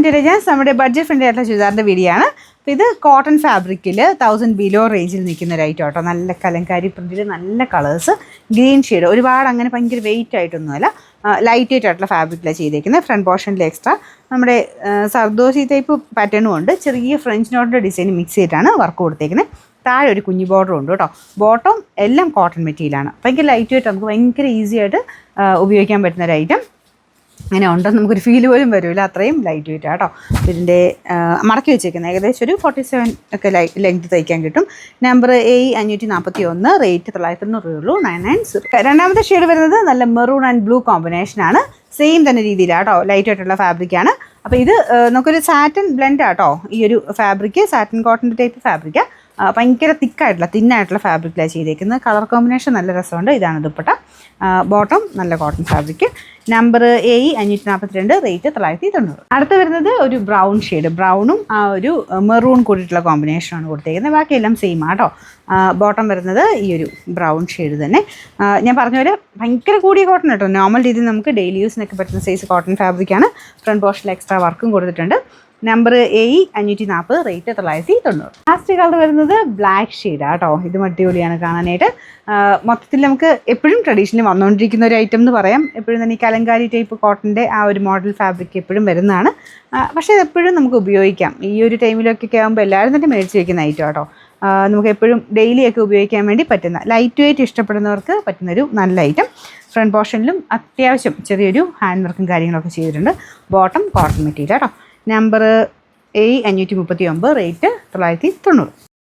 To രജാസ്. നമ്മുടെ budget friendly ആയിട്ടുള്ള ചുരിദാറിൻ്റെ വീഡിയോ ആണ്. അപ്പോൾ ഇത് കോട്ടൺ ഫാബ്രിക്കിൽ 1000 ബിലോ റേഞ്ചിൽ നിൽക്കുന്ന ഒരു ഐറ്റം കേട്ടോ. നല്ല കലങ്കാരി പ്രിൻറ്റിൽ നല്ല കളേഴ്സ്, ഗ്രീൻ ഷെയ്ഡ്, ഒരുപാട് അങ്ങനെ ഭയങ്കര വെയിറ്റ് ആയിട്ടൊന്നുമല്ല, ലൈറ്റ് വെയിറ്റ് ആയിട്ടുള്ള ഫാബ്രിക്കിലാണ് ചെയ്തേക്കുന്നത്. ഫ്രണ്ട് പോർഷനിൽ എക്സ്ട്രാ നമ്മുടെ സർദോസി ടൈപ്പ് പാറ്റേണും ഉണ്ട്. ചെറിയ ഫ്രഞ്ച് നോട്ടിൻ്റെ ഡിസൈൻ മിക്സ് ചെയ്തിട്ടാണ് വർക്ക് കൊടുത്തേക്കുന്നത്. താഴെ ഒരു കുഞ്ഞു ബോർഡർ ഉണ്ട് കേട്ടോ. ബോട്ടം എല്ലാം കോട്ടൺ മെറ്റീരിയലാണ്. ഭയങ്കര ലൈറ്റ് വെയിറ്റ്, നമുക്ക് ഭയങ്കര ഈസി ആയിട്ട് ഉപയോഗിക്കാൻ പറ്റുന്ന ഒരു ഐറ്റം. അങ്ങനെ ഉണ്ടെന്ന് നമുക്കൊരു ഫീൽ പോലും വരില്ല, അത്രയും ലൈറ്റ് വെയിറ്റ് ആട്ടോ. ഇതിൻ്റെ മടക്കി വെച്ചേക്കുന്നത് ഏകദേശം ഒരു 47 ഒക്കെ ലെങ്ത് തയ്ക്കാൻ കിട്ടും. നമ്പർ A541, റേറ്റ് 990 ഉള്ളൂ, 990. രണ്ടാമത്തെ ഷെയ്ഡ് വരുന്നത് നല്ല മെറൂൺ ആൻഡ് ബ്ലൂ കോമ്പിനേഷനാണ്. സെയിം തന്നെ രീതിയിലാട്ടോ, ലൈറ്റ് ആയിട്ടുള്ള ഫാബ്രിക്കാണ്. അപ്പോൾ ഇത് നമുക്കൊരു സാറ്റൻ ബ്ലെൻഡ് ആട്ടോ. ഈ ഒരു ഫാബ്രിക്ക് സാറ്റൻ കോട്ടൻ്റെ ടൈപ്പ് ഫാബ്രിക്കാണ്. ഭയങ്കര തിക്കായിട്ടുള്ള തിന്നായിട്ടുള്ള ഫാബ്രിക്കിലാണ് ചെയ്തേക്കുന്നത്. കളർ കോമ്പിനേഷൻ നല്ല രസമുണ്ട്. ഇതാണ് ദുപ്പട്ട. ബോട്ടം നല്ല cotton fabric. Number A542, rate 990. അടുത്ത് വരുന്നത് ഒരു ബ്രൗൺ ഷെയ്ഡ്, ബ്രൗണും ആ ഒരു മെറൂൺ കൂടിയിട്ടുള്ള കോമ്പിനേഷനാണ് കൊടുത്തേക്കുന്നത്. ബാക്കിയെല്ലാം സെയിം ആട്ടോ. ബോട്ടം വരുന്നത് ഈ ഒരു ബ്രൗൺ ഷെയ്ഡ് തന്നെ. ഞാൻ പറഞ്ഞ പോലെ ഭയങ്കര കൂടിയ കോട്ടൺ കേട്ടോ. നോർമൽ രീതിയിൽ നമുക്ക് ഡെയിലി യൂസിനൊക്കെ പറ്റുന്ന സൈസ് കോട്ടൺ ഫാബ്രിക്കാണ്. ഫ്രണ്ട് പോർഷനിൽ എക്സ്ട്രാ വർക്കും കൊടുത്തിട്ടുണ്ട്. Number A540, rate 990. Last colour വരുന്നത് ബ്ലാക്ക് ഷെയ്ഡാണ് കേട്ടോ. ഇതും അടിപൊളിയാണ് കാണാനായിട്ട്. മൊത്തത്തിൽ നമുക്ക് എപ്പോഴും ട്രഡീഷണലി വന്നുകൊണ്ടിരിക്കുന്ന ഒരു ഐറ്റം എന്ന് പറയാം. എപ്പോഴും തന്നെ ഈ കലങ്കാരി ടൈപ്പ് കോട്ടൻ്റെ ആ ഒരു മോഡൽ ഫാബ്രിക് എപ്പോഴും വരുന്നതാണ്. പക്ഷേ ഇതെപ്പോഴും നമുക്ക് ഉപയോഗിക്കാം. ഈ ഒരു ടൈമിലൊക്കെ ആകുമ്പോൾ എല്ലാവരും തന്നെ മേടിച്ച് വയ്ക്കുന്ന ഐറ്റം കേട്ടോ. നമുക്ക് എപ്പോഴും ഡെയിലിയൊക്കെ ഉപയോഗിക്കാൻ വേണ്ടി പറ്റുന്ന, ലൈറ്റ് വെയിറ്റ് ഇഷ്ടപ്പെടുന്നവർക്ക് പറ്റുന്നൊരു നല്ല ഐറ്റം. ഫ്രണ്ട് പോർഷനിലും അത്യാവശ്യം ചെറിയൊരു ഹാൻഡ് വർക്കും കാര്യങ്ങളൊക്കെ ചെയ്തിട്ടുണ്ട്. ബോട്ടം കോട്ടൺ മെറ്റീരിയൽ കേട്ടോ. Number A539, rate 990.